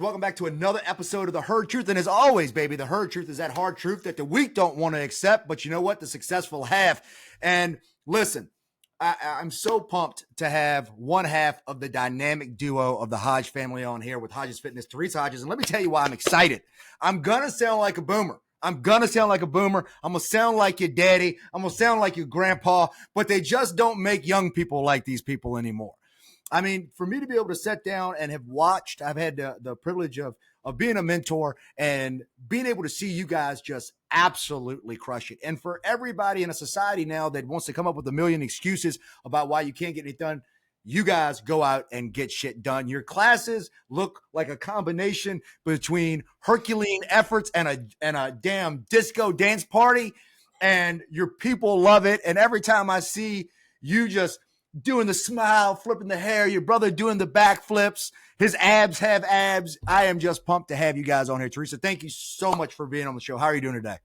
Welcome back to another episode of The Hard Truth. And as always, baby, the hard truth is that hard truth that the weak don't want to accept, but you know what? The successful have. And listen, I'm so pumped to have one half of the dynamic duo of the Hodge family on here with Hodges Fitness, Terresa Hodges. And let me tell you why I'm excited. I'm going to sound like a boomer. I'm going to sound like a boomer. I'm going to sound like your daddy. I'm going to sound like your grandpa, but they just don't make young people like these people anymore. I mean, for me to be able to sit down and have watched, I've had the privilege of being a mentor and being able to see you guys just absolutely crush it. And for everybody in a society now that wants to come up with a million excuses about why you can't get it done, you guys go out and get shit done. Your classes look like a combination between Herculean efforts and a damn disco dance party, and your people love it. And every time I see you just doing the smile, flipping the hair, your brother doing the backflips, his abs have abs. I am just pumped to have you guys on here. Teresa, thank you so much for being on the show. How are you doing today?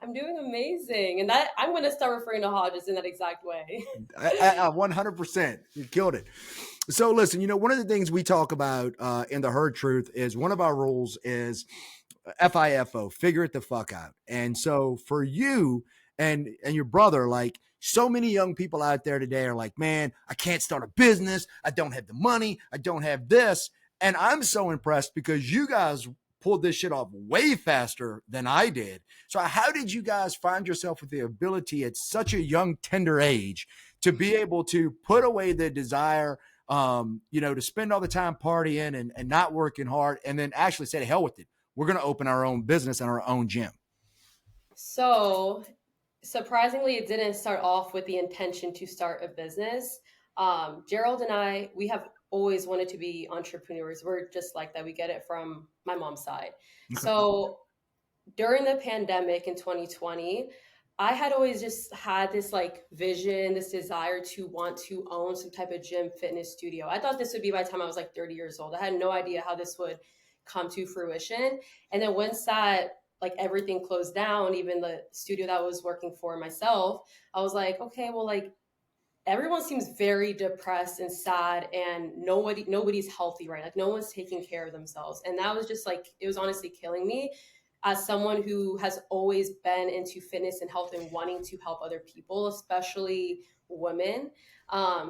I'm doing amazing. And that I'm going to start referring to Hodges in that exact way. 100%. You killed it. So listen, one of the things we talk about in the Herd Truth is one of our rules is FIFO, figure it the fuck out. And so for you and your brother, like, so many young people out there today are like, man, I can't start a business. I don't have the money. I don't have this. And I'm so impressed because you guys pulled this shit off way faster than I did. So how did you guys find yourself with the ability at such a young, tender age to be able to put away the desire, to spend all the time partying and not working hard, and then actually say, to hell with it. We're going to open our own business and our own gym. So surprisingly, it didn't start off with the intention to start a business. Gerald and I, we have always wanted to be entrepreneurs. We're just like that. We get it from my mom's side. So during the pandemic in 2020, I had always just had this like vision, this desire to want to own some type of gym fitness studio. I thought this would be by the time I was like 30 years old. I had no idea how this would come to fruition. And then once that like everything closed down, even the studio that I was working for myself, I was like, okay, well, like everyone seems very depressed and sad, and nobody's healthy, right? Like no one's taking care of themselves. And that was just like, it was honestly killing me as someone who has always been into fitness and health and wanting to help other people, especially women.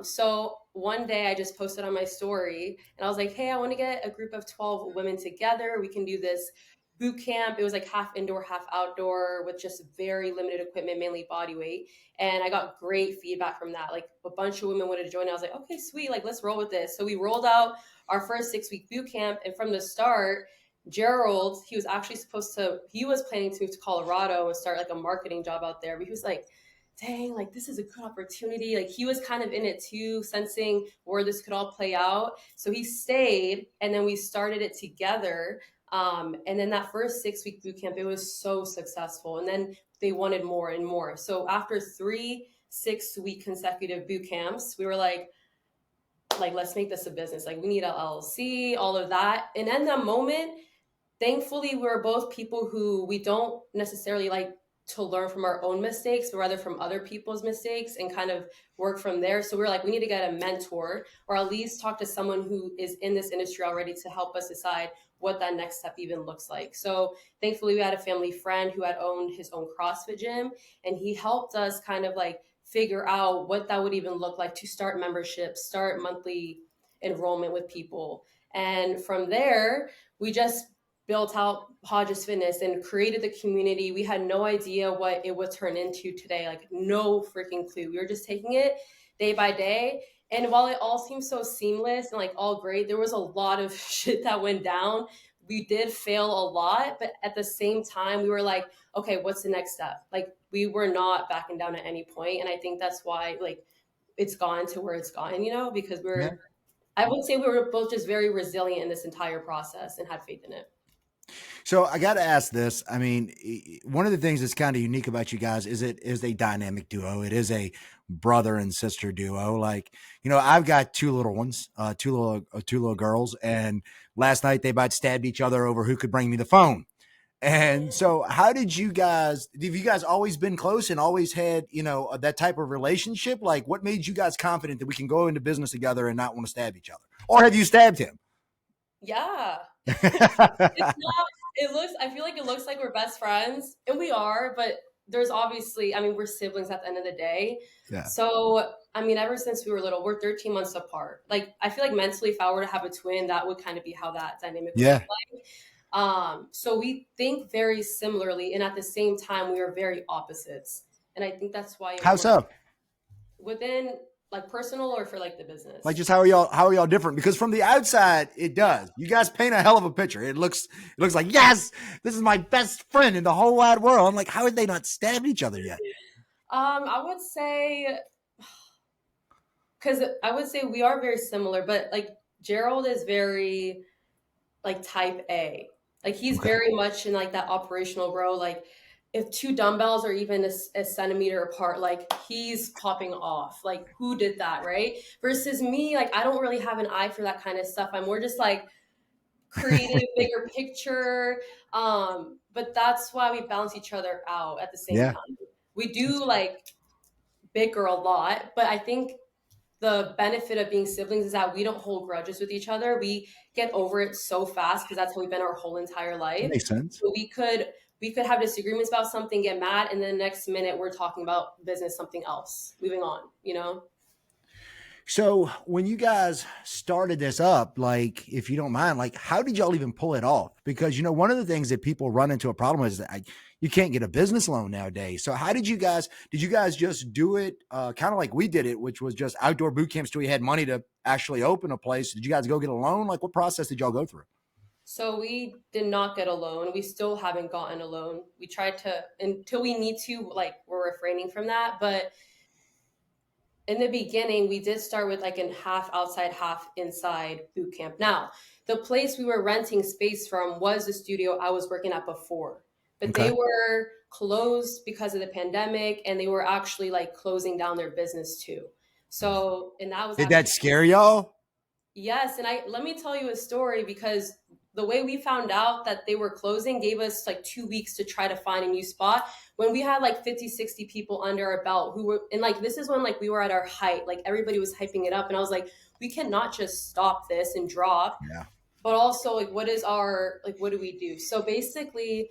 So one day I just posted on my story and I was like, hey, I want to get a group of 12 women together. We can do this boot camp. It was like half indoor, half outdoor with just very limited equipment, mainly body weight. And I got great feedback from that. Like a bunch of women wanted to join. I was like, okay, sweet. Like, let's roll with this. So we rolled out our first 6-week boot camp. And from the start, Gerald, he was planning to move to Colorado and start like a marketing job out there. But he was like, dang, like this is a good opportunity. Like he was kind of in it too, sensing where this could all play out. So he stayed and then we started it together. And then that first 6-week boot camp, it was so successful. And then they wanted more and more. So after 3 6-week consecutive boot camps, we were like, let's make this a business. Like we need a LLC, all of that. And in that moment, thankfully, we were both people who we don't necessarily like to learn from our own mistakes, but rather from other people's mistakes and kind of work from there. So we were like, we need to get a mentor or at least talk to someone who is in this industry already to help us decide what that next step even looks like. So thankfully, we had a family friend who had owned his own CrossFit gym, and he helped us kind of like figure out what that would even look like to start memberships, start monthly enrollment with people. And from there, we just built out Hodges Fitness and created the community. We had no idea what it would turn into today, like no freaking clue. We were just taking it day by day. And while it all seemed so seamless and like all great, there was a lot of shit that went down. We did fail a lot, but at the same time, we were like, okay, what's the next step? Like we were not backing down at any point. And I think that's why like it's gone to where it's gone, because I would say we were both just very resilient in this entire process and had faith in it. So I got to ask this. I mean, one of the things that's kind of unique about you guys is it is a dynamic duo. It is a brother and sister duo. Like, I've got two little ones, two little girls, and last night they about stabbed each other over who could bring me the phone. And so how did you guys, have you guys always been close and always had, that type of relationship? Like what made you guys confident that we can go into business together and not want to stab each other? Or have you stabbed him? Yeah. It's not, I feel like it looks like we're best friends, and we are, but there's obviously, I mean, we're siblings at the end of the day. Yeah. So, I mean, ever since we were little, we're 13 months apart. Like, I feel like mentally, if I were to have a twin, that would kind of be how that dynamic would look Yeah. like. So we think very similarly, and at the same time, we are very opposites. And I think that's why it How works so? within like personal or for like the Like, business. just how are y'all different? Because from the outside, it does. You guys paint a hell of a picture. It looks like, yes, this is my best friend in the whole wide world. I'm like, how are they not stabbed each other yet? I would say, because I would say we are very similar, but like Gerald is very like type A. Like he's Okay. very much in like that operational bro. Like if two dumbbells are even a centimeter apart, like he's popping off. Like who did that, right? Versus me, like I don't really have an eye for that kind of stuff. I'm more just like creative, bigger picture. But that's why we balance each other out at the same Yeah. time. We do like bicker a lot, but I think the benefit of being siblings is that we don't hold grudges with each other. We get over it so fast because that's how we've been our whole entire That life. makes sense. So we could have disagreements about something, get mad, and then the next minute we're talking about business, something else, moving on, you know? So when you guys started this up, like, if you don't mind, like, how did y'all even pull it off? Because, one of the things that people run into a problem is that you can't get a business loan nowadays. So how did you guys just do it kind of like we did it, which was just outdoor boot camps till we had money to actually open a place? Did you guys go get a loan? Like, what process did y'all go through? So we did not get a loan. We still haven't gotten a loan. We tried to until we need to, like we're refraining from that. But in the beginning, we did start with like a half outside, half inside boot camp. Now, the place we were renting space from was the studio I was working at before, but they Okay. were closed because of the pandemic and they were actually like closing down their business too. So, and that was Did after that scare y'all? Yes, and I let me tell you a story because the way we found out that they were closing gave us like 2 weeks to try to find a new spot when we had like 50, 60 people under our belt who were, and like this is when like we were at our height, like everybody was hyping it up and I was like, we cannot just stop this and drop, Yeah. but also like what is our, like what do we do? So basically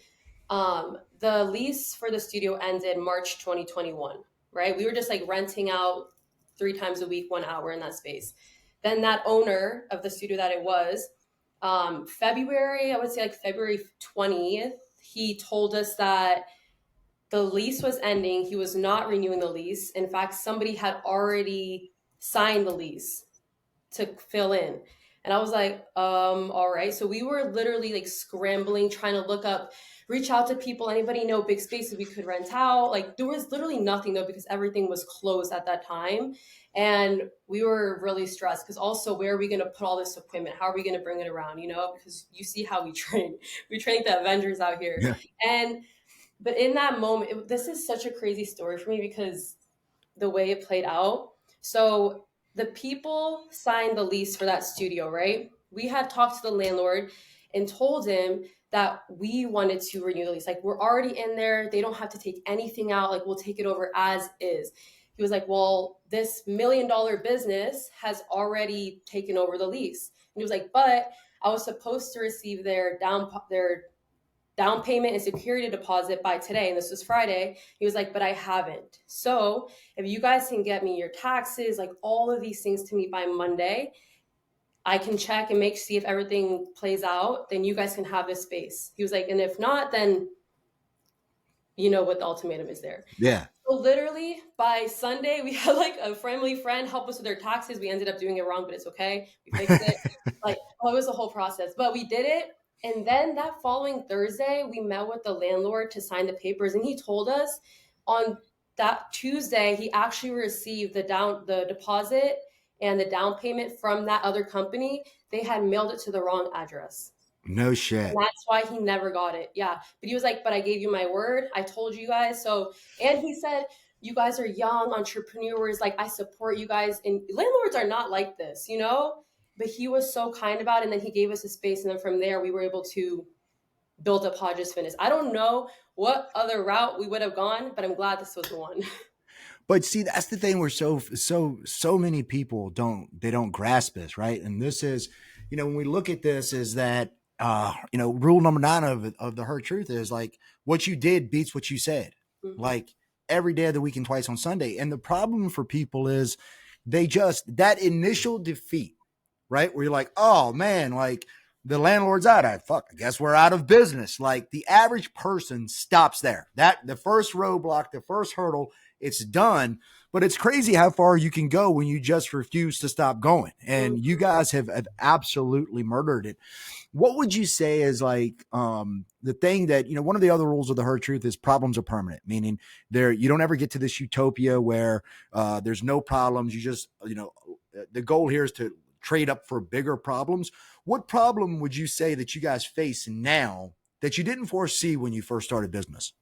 the lease for the studio ended March 2021, right? We were just like renting out 3 times a week 1 hour in that space. Then that owner of the studio that it was, February, I would say like February 20th, he told us that the lease was ending. He was not renewing the lease. In fact, somebody had already signed the lease to fill in. And I was like, all right. So we were literally like scrambling, trying to look up, reach out to people, anybody know big spaces we could rent out. Like there was literally nothing though, because everything was closed at that time. And we were really stressed because also where are we going to put all this equipment? How are we going to bring it around? Because you see how we train. We train like the Avengers out here. Yeah. And, but in that moment, this is such a crazy story for me because the way it played out. So the people signed the lease for that studio, right? We had talked to the landlord and told him that we wanted to renew the lease. Like, we're already in there. They don't have to take anything out. Like, we'll take it over as is. He was like, well, this $1 million business has already taken over the lease. And he was like, but I was supposed to receive their down payment and security deposit by today. And this was Friday. He was like, but I haven't. So if you guys can get me your taxes, like all of these things to me by Monday, I can check and see if everything plays out. Then you guys can have this space. He was like, and if not, then you know what the ultimatum is there. Yeah. So literally by Sunday, we had like a friendly friend help us with their taxes. We ended up doing it wrong, but it's okay. We fixed it. Like, oh, it was a whole process, but we did it. And then that following Thursday, we met with the landlord to sign the papers, and he told us on that Tuesday he actually received the deposit and the down payment from that other company. They had mailed it to the wrong address. No And shit. that's why he never got it. Yeah. But he was like, but I gave you my word. I told you guys. So, and he said, you guys are young entrepreneurs. Like, I support you guys. And landlords are not like this, you know? But he was so kind about it. And then he gave us a space. And then from there, we were able to build up Hodges Fitness. I don't know what other route we would have gone, but I'm glad this was the one. But see, that's the thing where so many people don't grasp this, right? And this is, when we look at this is that, rule number 9 of the Hurt Truth is like what you did beats what you said, Mhm. like every day of the week and twice on Sunday. And the problem for people is they just, that initial defeat, right? Where you're like, oh man, like the landlord's out. I guess we're out of business. Like the average person stops there. That the first roadblock, the first hurdle, it's done. But it's crazy how far you can go when you just refuse to stop going. And you Mhm. guys have absolutely murdered it. What would you say is like the thing that, one of the other rules of the Hurt Truth is problems are permanent, meaning you don't ever get to this utopia where there's no problems. You just, the goal here is to trade up for bigger problems. What problem would you say that you guys face now that you didn't foresee when you first started business?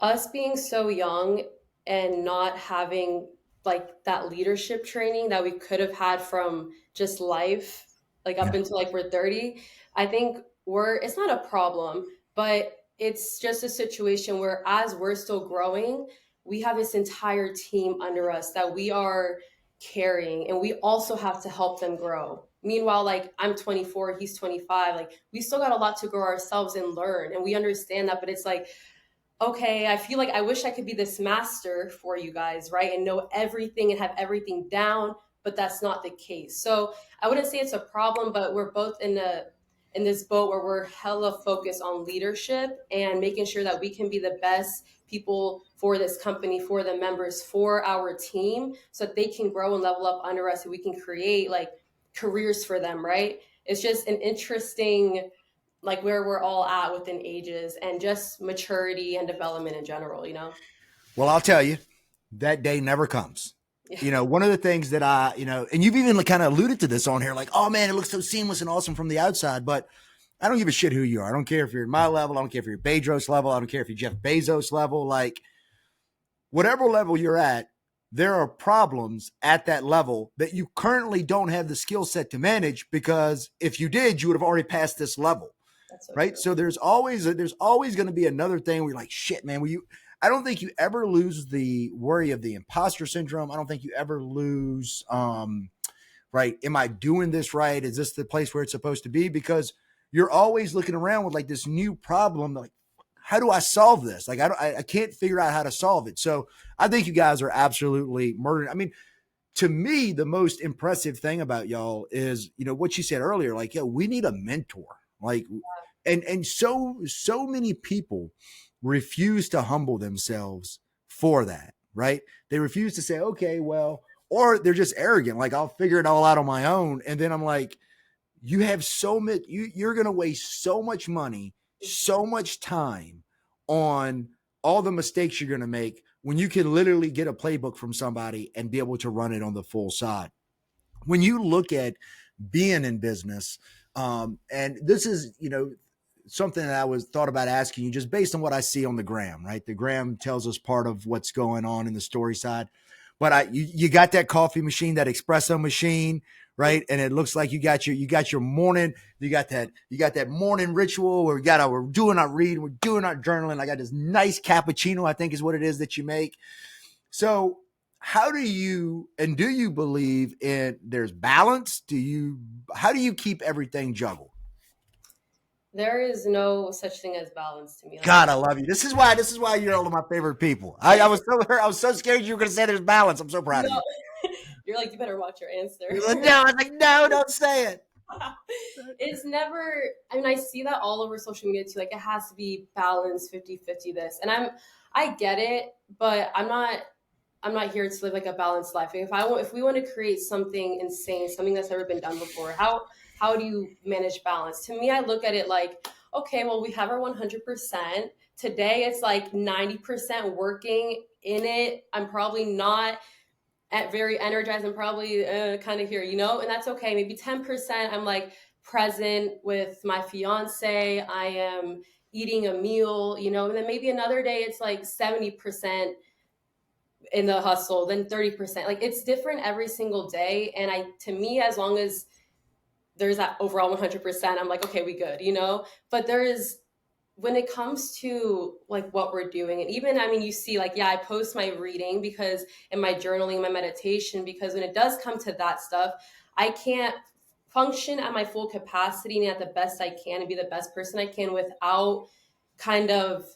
Us being so young and not having like that leadership training that we could have had from just life, like up Yeah. until like we're 30, I think it's not a problem, but it's just a situation where as we're still growing, we have this entire team under us that we are carrying, and we also have to help them grow. Meanwhile, like I'm 24, he's 25, like we still got a lot to grow ourselves and learn, and we understand that, but it's like, okay, I feel like I wish I could be this master for you guys, right? And know everything and have everything down, but that's not the case. So I wouldn't say it's a problem, but we're both in this boat where we're hella focused on leadership and making sure that we can be the best people for this company, for the members, for our team, so that they can grow and level up under us, and we can create like careers for them, right? It's just an interesting, like where we're all at within ages and just maturity and development in general, you know? Well, I'll tell you, that day never comes. Yeah. One of the things that and you've even kind of alluded to this on here, like, oh man, it looks so seamless and awesome from the outside, but I don't give a shit who you are. I don't care if you're at my level. I don't care if you're Bedros level. I don't care if you're Jeff Bezos level. Like, whatever level you're at, there are problems at that level that you currently don't have the skill set to manage, because if you did, you would have already passed this level. That's so Right. true. So there's always going to be another thing where you're like, shit, man, I don't think you ever lose the worry of the imposter syndrome. I don't think you ever lose, right. Am I doing this right? Is this the place where it's supposed to be? Because you're always looking around with like this new problem. Like, how do I solve this? Like, I can't figure out how to solve it. So I think you guys are absolutely murdering. I mean, to me, the most impressive thing about y'all is, what you said earlier, like, yo, we need a mentor. Like, and so many people refuse to humble themselves for that, right? They refuse to say, okay, well, or they're just arrogant, like I'll figure it all out on my own. And then I'm like, you have so much, you're going to waste so much money, so much time on all the mistakes you're going to make when you can literally get a playbook from somebody and be able to run it on the full side. When you look at being in business, and this is, something that I was thought about asking you just based on what I see on the gram, right? The gram tells us part of what's going on in the story side. But you got that coffee machine, that espresso machine, right? And it looks like you got your morning, you got that morning ritual where we're doing our reading, we're doing our journaling. I got this nice cappuccino, I think is what it is that you make. So how do you believe in there's balance? How do you keep everything juggled? There is no such thing as balance to me. Like God, I love you. This is why you're all of my favorite people. I was so scared you were going to say there's balance. I'm so proud no, of you. you're like, you better watch your answer. You're like, no, I was like, no, don't say it. It's never, I mean, I see that all over social media too. Like it has to be balanced 50-50 this. And I get it, but I'm not here to live like a balanced life. If we want to create something insane, something that's never been done before, how do you manage balance? To me, I look at it like, okay, well, we have our 100%. Today it's like 90% working in it. I'm probably not at very energized. I'm probably kind of here, and that's okay. Maybe 10% I'm like present with my fiance. I am eating a meal, and then maybe another day it's like 70% in the hustle, then 30%. Like it's different every single day. And to me, as long as there's that overall 100%, I'm like, okay, we good, But there is, when it comes to like what we're doing, and even, I mean, you see, like, yeah, I post my reading because, and my journaling, my meditation, because when it does come to that stuff, I can't function at my full capacity and at the best I can and be the best person I can without kind of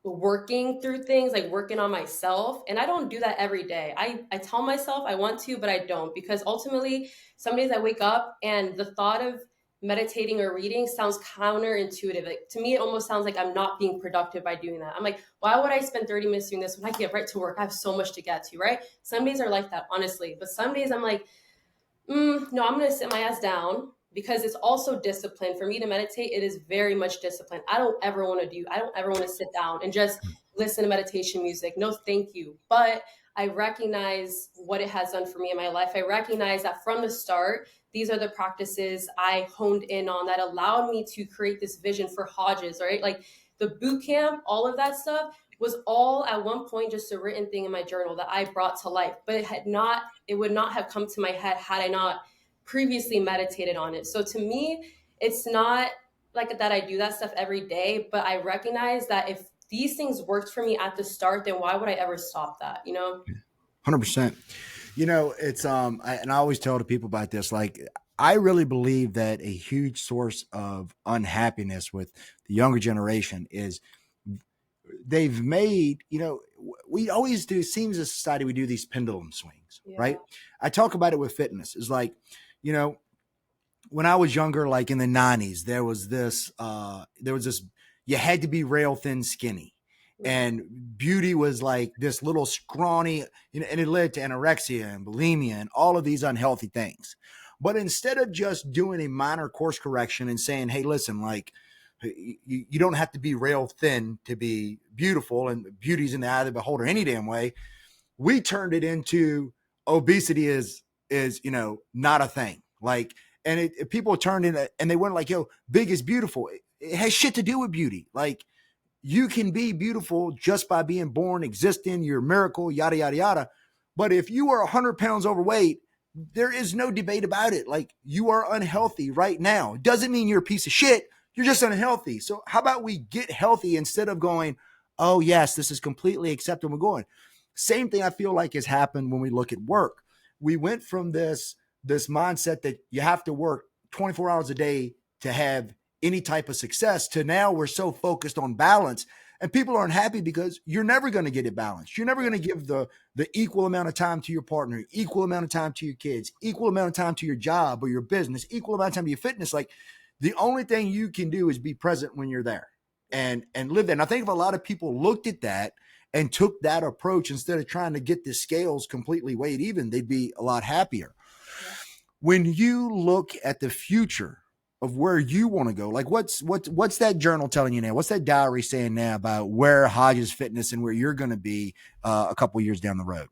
working through things, like working on myself. And I don't do that every day. I tell myself I want to, but I don't, because ultimately some days I wake up and the thought of meditating or reading sounds counterintuitive. Like, to me, it almost sounds like I'm not being productive by doing that. I'm like, why would I spend 30 minutes doing this when I get right to work? I have so much to get to, right? Some days are like that, honestly. But some days I'm like, no, I'm going to sit my ass down, because it's also discipline. For me to meditate, it is very much discipline. I don't ever want to sit down and just listen to meditation music. No, thank you. But I recognize what it has done for me in my life. I recognize that from the start, these are the practices I honed in on that allowed me to create this vision for Hodges, right? Like the boot camp, all of that stuff was all at one point just a written thing in my journal that I brought to life, but it would not have come to my head had I not previously meditated on it. So to me, it's not like that I do that stuff every day, but I recognize that if these things worked for me at the start, then why would I ever stop that, you know? 100%. It's and I always tell the people about this. Like, I really believe that a huge source of unhappiness with the younger generation is they've made, we always do, it seems as a society, we do these pendulum swings, Yeah. right? I talk about it with fitness. It's like, when I was younger, like in the 90s, there was this, you had to be rail thin skinny. And beauty was like this little scrawny, and it led to anorexia and bulimia and all of these unhealthy things. But instead of just doing a minor course correction and saying, hey, listen, like, you don't have to be rail thin to be beautiful, and beauty's in the eye of the beholder any damn way. We turned it into obesity is not a thing. Like, and people turned in and they went like, yo, big is beautiful. It has shit to do with beauty. Like, you can be beautiful just by being born, existing, you're a miracle, yada, yada, yada. But if you are 100 pounds overweight, there is no debate about it. Like, you are unhealthy right now. It doesn't mean you're a piece of shit. You're just unhealthy. So how about we get healthy instead of going, oh, yes, this is completely acceptable. We're going. Same thing I feel like has happened when we look at work. We went from this mindset that you have to work 24 hours a day to have any type of success to now we're so focused on balance, and people aren't happy because you're never going to get it balanced. You're never going to give the equal amount of time to your partner, equal amount of time to your kids, equal amount of time to your job or your business, equal amount of time to your fitness. Like, the only thing you can do is be present when you're there and live there. And I think if a lot of people looked at that and took that approach instead of trying to get the scales completely weighed even, they'd be a lot happier. Yeah. When you look at the future of where you want to go, like what's that journal telling you now? What's that diary saying now about where Hodges Fitness and where you're going to be a couple of years down the road?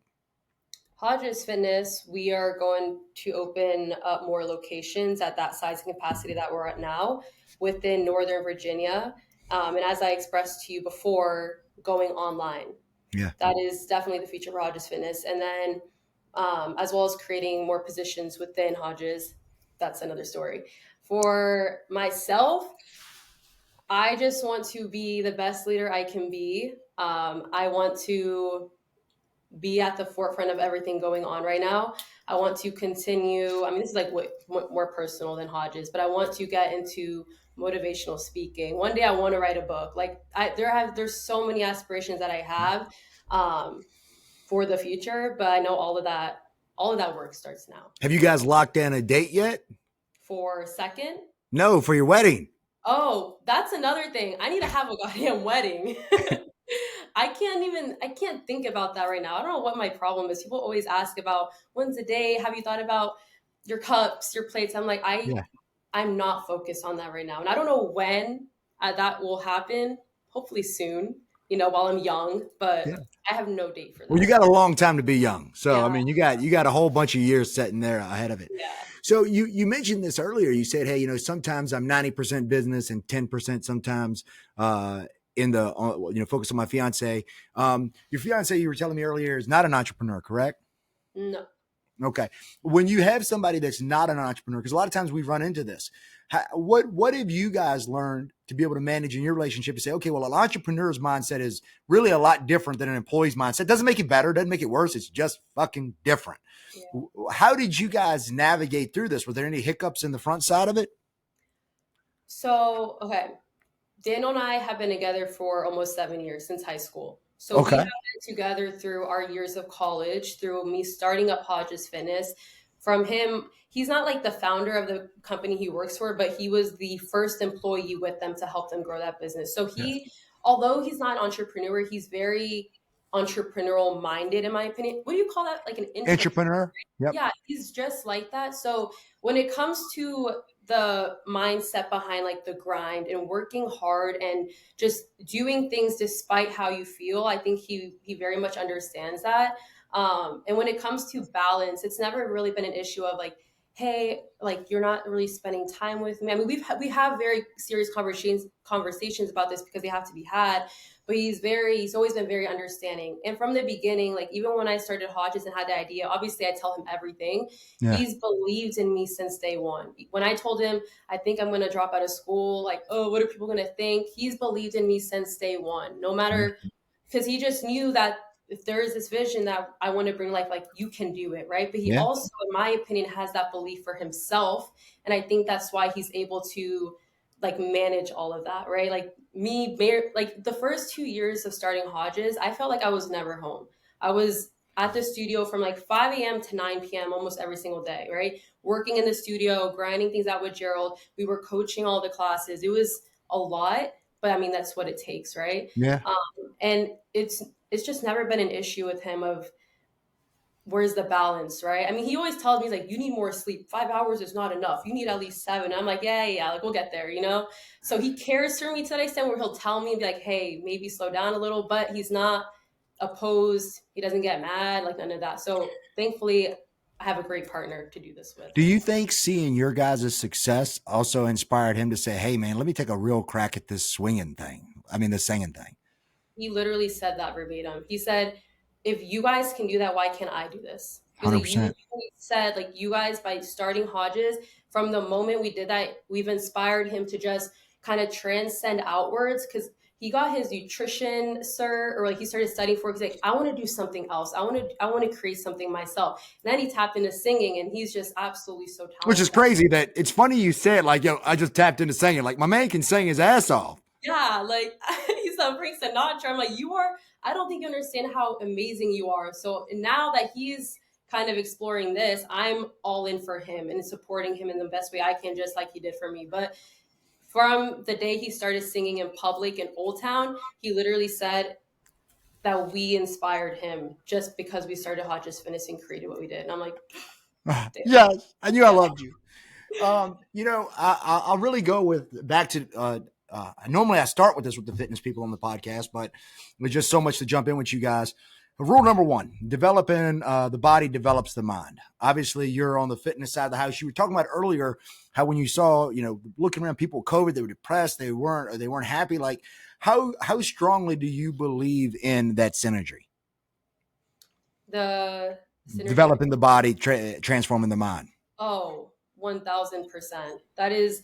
Hodges Fitness, we are going to open up more locations at that size and capacity that we're at now within Northern Virginia. And as I expressed to you before, going online. Yeah, that is definitely the future for Hodges Fitness. And then as well as creating more positions within Hodges, that's another story. For myself, I just want to be the best leader I can be. I want to be at the forefront of everything going on right now. I want to continue. I mean, this is like more personal than Hodges, but I want to get into motivational speaking. One day I want to write a book. Like there's so many aspirations that I have for the future, but I know all of that work starts now. Have you guys locked in a date yet? For second? No, for your wedding. Oh, that's another thing. I need to have a goddamn wedding. I can't think about that right now. I don't know what my problem is. People always ask about when's the day? Have you thought about your cups, your plates? I'm like, I'm not focused on that right now. And I don't know when that will happen. Hopefully soon, while I'm young, but I have no date for that. Well, you got a long time to be young. So, I mean, you got a whole bunch of years sitting there ahead of it. Yeah. So you mentioned this earlier. You said, hey, sometimes I'm 90% business and 10% sometimes in the, focus on my fiance. Your fiance, you were telling me earlier, is not an entrepreneur, correct? No. Okay. When you have somebody that's not an entrepreneur, because a lot of times we run into this, what have you guys learned to be able to manage in your relationship to say, okay, well, an entrepreneur's mindset is really a lot different than an employee's mindset. Doesn't make it better, doesn't make it worse. It's just fucking different. Yeah. How did you guys navigate through this? Were there any hiccups in the front side of it? So, okay, Daniel and I have been together for almost 7 years since high school. So we Okay. have been together through our years of college, through me starting up Hodges Fitness. From him, he's not like the founder of the company he works for, but he was the first employee with them to help them grow that business. So Yeah. although he's not an entrepreneur, he's very entrepreneurial minded, in my opinion. What do you call that? Like an intrapreneur? Entrepreneur. Yep. Yeah, he's just like that. So when it comes to the mindset behind like the grind and working hard and just doing things despite how you feel, I think he very much understands that. And when it comes to balance, it's never really been an issue of like, hey, like you're not really spending time with me. I mean, we have very serious conversations about this because they have to be had. But he's always been very understanding. And from the beginning, like even when I started Hodges and had the idea, obviously I tell him everything. Yeah. He's believed in me since day one. When I told him I think I'm going to drop out of school, like, oh, what are people going to think? He's believed in me since day one. No matter, because he just knew that if there is this vision that I want to bring life, like you can do it, right? But he Yeah. also, in my opinion, has that belief for himself, and I think that's why he's able to like manage all of that, right? Like like the first 2 years of starting Hodges, I felt like I was never home. I was at the studio from like 5 a.m. to 9 p.m. almost every single day, right? Working in the studio, grinding things out with Gerald. We were coaching all the classes. It was a lot, but I mean, that's what it takes, right? Yeah. And it's just never been an issue with him of where's the balance, right? I mean, he always tells me, he's like, you need more sleep. 5 hours is not enough. You need at least seven. I'm like, yeah, like we'll get there, you know? So he cares for me to that extent where he'll tell me and be like, hey, maybe slow down a little, but he's not opposed. He doesn't get mad, like none of that. So thankfully, I have a great partner to do this with. Do you think seeing your guys' success also inspired him to say, hey, man, let me take a real crack at this swinging thing? I mean, the singing thing. He literally said that verbatim. He said, if you guys can do that, why can't I do this? He was like, you 100%. literally said, like, you guys, by starting Hodges, from the moment we did that, we've inspired him to just kind of transcend outwards because he got his nutrition, sir, or like he started studying for it. He's like, I want to do something else. I want to create something myself. And then he tapped into singing, and he's just absolutely so Which is talented. crazy that it's funny you say it like, yo, I just tapped into singing. Like, my man can sing his ass off. Yeah, like he's a Frank Sinatra. I'm like, you are, I don't think you understand how amazing you are. So now that he's kind of exploring this, I'm all in for him and supporting him in the best way I can, just like he did for me. But from the day he started singing in public in Old Town, he literally said that we inspired him just because we started Hodges Fitness and created what we did. And I'm like, damn. Yes, I knew I Yeah. loved you. I'll really go with back to. Normally, I start with this with the fitness people on the podcast, but there's just so much to jump in with you guys. Rule number one: developing the body develops the mind. Obviously, you're on the fitness side of the house. You were talking about earlier how when you saw, looking around people with COVID, they were depressed, they weren't happy. Like, how strongly do you believe in that synergy? The synergy. Developing the body, transforming the mind. Oh, 1000%. That is,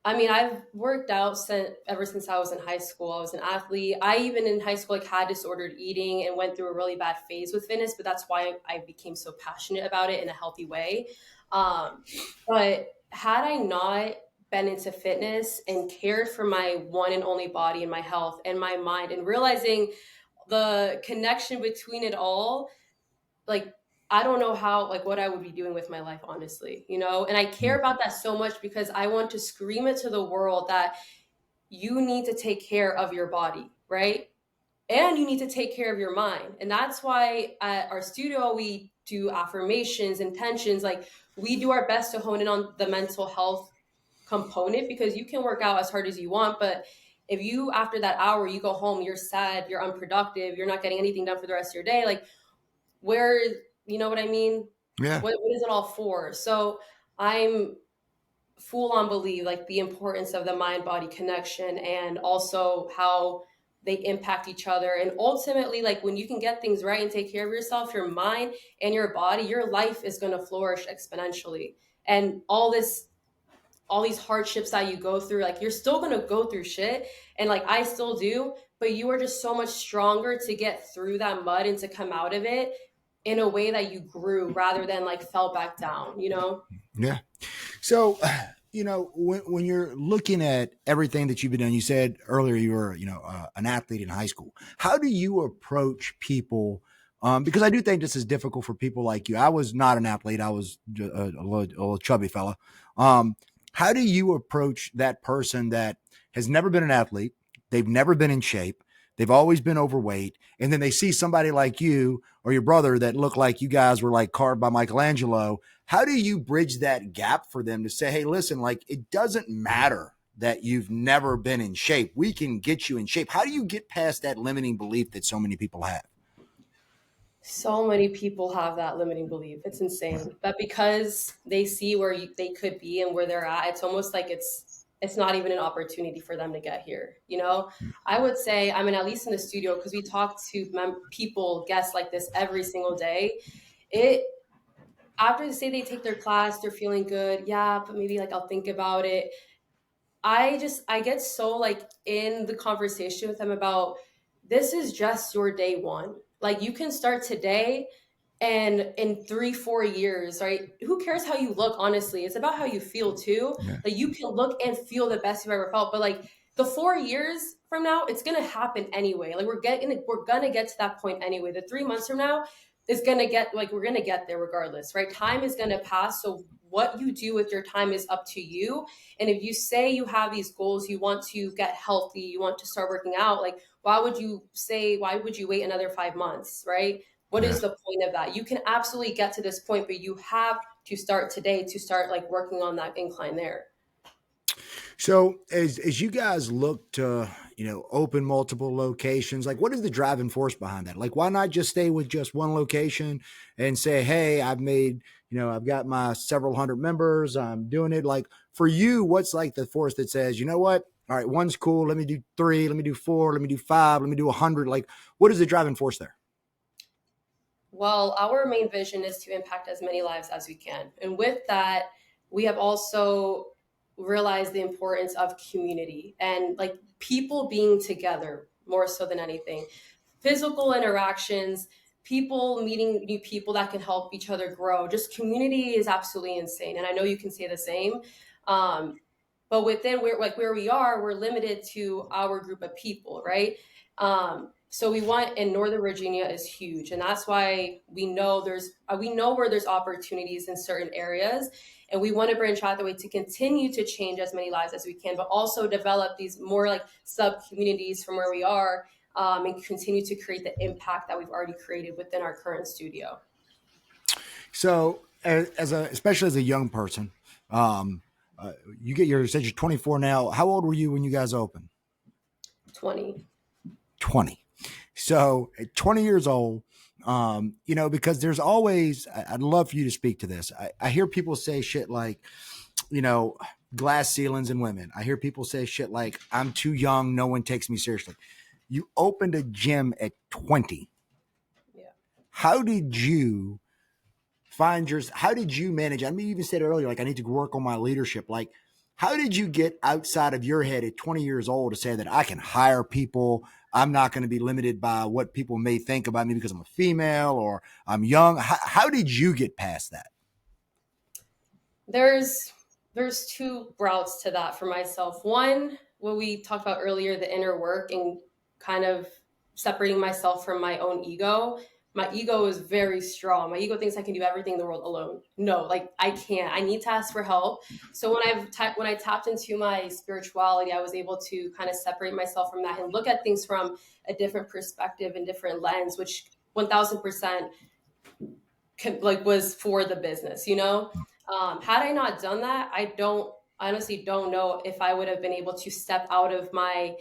I mean, I've worked out ever since I was in high school. I was an athlete. I even in high school like had disordered eating and went through a really bad phase with fitness, but that's why I became so passionate about it in a healthy way. Um, but had I not been into fitness and cared for my one and only body and my health and my mind and realizing the connection between it all, like I don't know how like what I would be doing with my life, honestly, you know? And I care about that so much because I want to scream it to the world that you need to take care of your body, right? And you need to take care of your mind. And that's why at our studio we do affirmations, intentions, like we do our best to hone in on the mental health component because you can work out as hard as you want, but if you after that hour you go home, you're sad, you're unproductive, you're not getting anything done for the rest of your day, like where, you know what I mean? Yeah. What is it all for? So I'm full on believe like the importance of the mind body connection and also how they impact each other. And ultimately, like when you can get things right and take care of yourself, your mind and your body, your life is going to flourish exponentially. And all these hardships that you go through, like you're still going to go through shit. And like I still do, but you are just so much stronger to get through that mud and to come out of it in a way that you grew rather than like fell back down, you know? Yeah. So, when you're looking at everything that you've been doing, you said earlier you were, an athlete in high school. How do you approach people? Because I do think this is difficult for people like you. I was not an athlete. I was a little chubby fella. Um, how do you approach that person that has never been an athlete? They've never been in shape. They've always been overweight. And then they see somebody like you or your brother that look like you guys were like carved by Michelangelo. How do you bridge that gap for them to say, hey, listen, like it doesn't matter that you've never been in shape. We can get you in shape. How do you get past that limiting belief that so many people have? So many people have that limiting belief. It's insane. But because they see where they could be and where they're at, it's almost like it's not even an opportunity for them to get here. You know, I would say, I mean, at least in the studio, because we talk to people, guests like this every single day. It After they say they take their class, they're feeling good. Yeah, but maybe like I'll think about it. I get so like in the conversation with them about this is just your day one. Like you can start today and in 3 4 years, right? Who cares how you look? Honestly, it's about how you feel too. Yeah. Like you can look and feel the best you've ever felt, but like the 4 years from now, it's gonna happen anyway. Like we're gonna get to that point anyway. The 3 months from now is gonna get like we're gonna get there regardless, right? Time is gonna pass. So what you do with your time is up to you. And if you say you have these goals, you want to get healthy, you want to start working out, like why would you wait another 5 months, right? What Yeah. is the point of that? You can absolutely get to this point, but you have to start today to start like working on that incline there. So as you guys look to, open multiple locations, like what is the driving force behind that? Like why not just stay with just one location and say, hey, I've got my several hundred members, I'm doing it. Like for you, what's like the force that says, you know what? All right, one's cool. Let me do three. Let me do four. Let me do five. Let me do 100. Like, what is the driving force there? Well, our main vision is to impact as many lives as we can. And with that, we have also realized the importance of community and like people being together more so than anything. Physical interactions, people meeting new people that can help each other grow. Just community is absolutely insane. And I know you can say the same. Um, but within where we are, we're limited to our group of people, right? So we want in Northern Virginia is huge, and that's why we know where there's opportunities in certain areas, and we want to branch out the way to continue to change as many lives as we can, but also develop these more like sub communities from where we are, and continue to create the impact that we've already created within our current studio. So especially as a young person, um, you get your, said you're 24 now. How old were you when you guys opened? 20. 20. So at 20 years old, because there's always, I'd love for you to speak to this. I hear people say shit like, you know, glass ceilings in women. I hear people say shit like, I'm too young. No one takes me seriously. You opened a gym at 20. Yeah. How did you how did you manage? I mean, you even said earlier, like, I need to work on my leadership. Like, how did you get outside of your head at 20 years old to say that I can hire people? I'm not going to be limited by what people may think about me because I'm a female or I'm young. How did you get past that? There's there's two routes to that for myself. One, what we talked about earlier, the inner work and kind of separating myself from my own ego. My ego is very strong. My ego thinks I can do everything in the world alone. No, like I can't. I need to ask for help. So when I tapped into my spirituality, I was able to kind of separate myself from that and look at things from a different perspective and different lens, which 1000% like was for the business, you know. Had I not done that, I honestly don't know if I would have been able to step out of my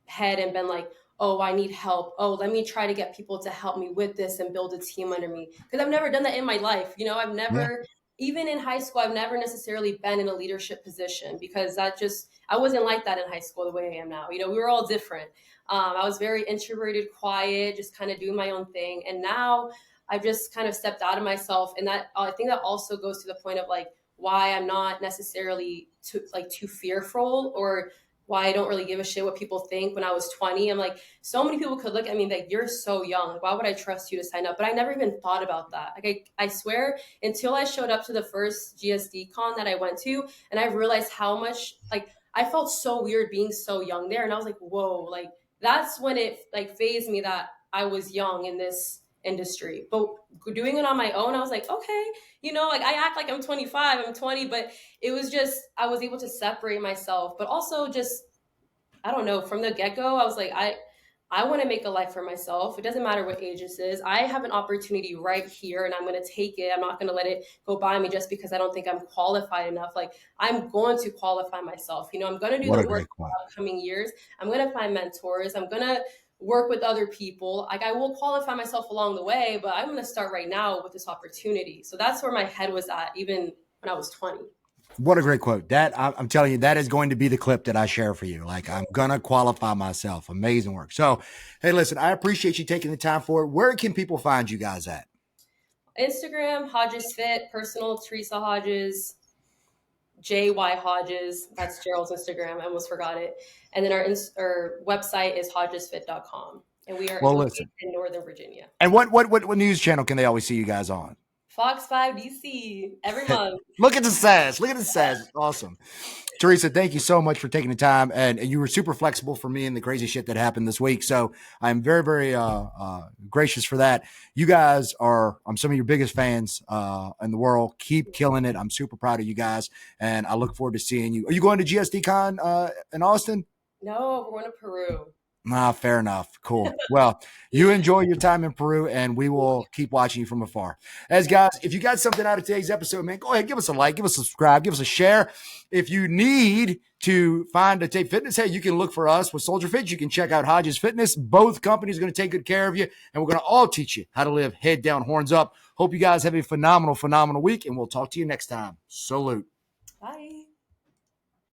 head and been like, oh, I need help, oh, let me try to get people to help me with this and build a team under me, because I've never done that in my life, you know. I've Yeah. never even in high school, I've never necessarily been in a leadership position because I wasn't like that in high school the way I am now. You know, we were all different. I was very introverted, quiet, just kind of doing my own thing. And now I've just kind of stepped out of myself. And that, I think that also goes to the point of like why I'm not necessarily too fearful, or why I don't really give a shit what people think. When I was 20, I'm like, so many people could look at me and be like, you're so young. Like, why would I trust you to sign up? But I never even thought about that. Like, I swear, until I showed up to the first GSD con that I went to, and I realized how much, like, I felt so weird being so young there. And I was like, whoa, like, that's when it like phased me that I was young in this industry. But doing it on my own, I was like, okay, you know, like I act like I'm 25, I'm 20, but it was just, I was able to separate myself, but also just, I don't know, from the get-go, I was like, I want to make a life for myself. It doesn't matter what age this is. I have an opportunity right here and I'm going to take it. I'm not going to let it go by me just because I don't think I'm qualified enough. Like, I'm going to qualify myself. You know, I'm going to do What the a work great quote. in the upcoming years. I'm going to find mentors. I'm going to work with other people. Like, I will qualify myself along the way, but I'm going to start right now with this opportunity. So that's where my head was at, even when I was 20. What a great quote. That I'm telling you, that is going to be the clip that I share for you. Like, I'm going to qualify myself. Amazing work. So, hey, listen, I appreciate you taking the time for it. Where can people find you guys at? Instagram, Hodges Fit, personal, Terresa Hodges, JY Hodges. That's Gerald's Instagram. I almost forgot it. And then our website is hodgesfit.com. And we are Well, located listen. in Northern Virginia. And what news channel can they always see you guys on? Fox 5 DC every month. Look at the sass. Look at the sass. It's awesome. Teresa, thank you so much for taking the time. And you were super flexible for me and the crazy shit that happened this week. So I'm very, very gracious for that. You guys I'm some of your biggest fans in the world. Keep killing it. I'm super proud of you guys. And I look forward to seeing you. Are you going to GSD Con in Austin? No, we're going to Peru. Fair enough. Cool. Well, you enjoy your time in Peru, and we will keep watching you from afar. As guys, if you got something out of today's episode, man, go ahead, give us a like, give us a subscribe, give us a share. If you need to find a tape fitness, hey, you can look for us with Soldier Fit. You can check out Hodges Fitness. Both companies are going to take good care of you, and we're going to all teach you how to live head down, horns up. Hope you guys have a phenomenal, phenomenal week, and we'll talk to you next time. Salute. Bye.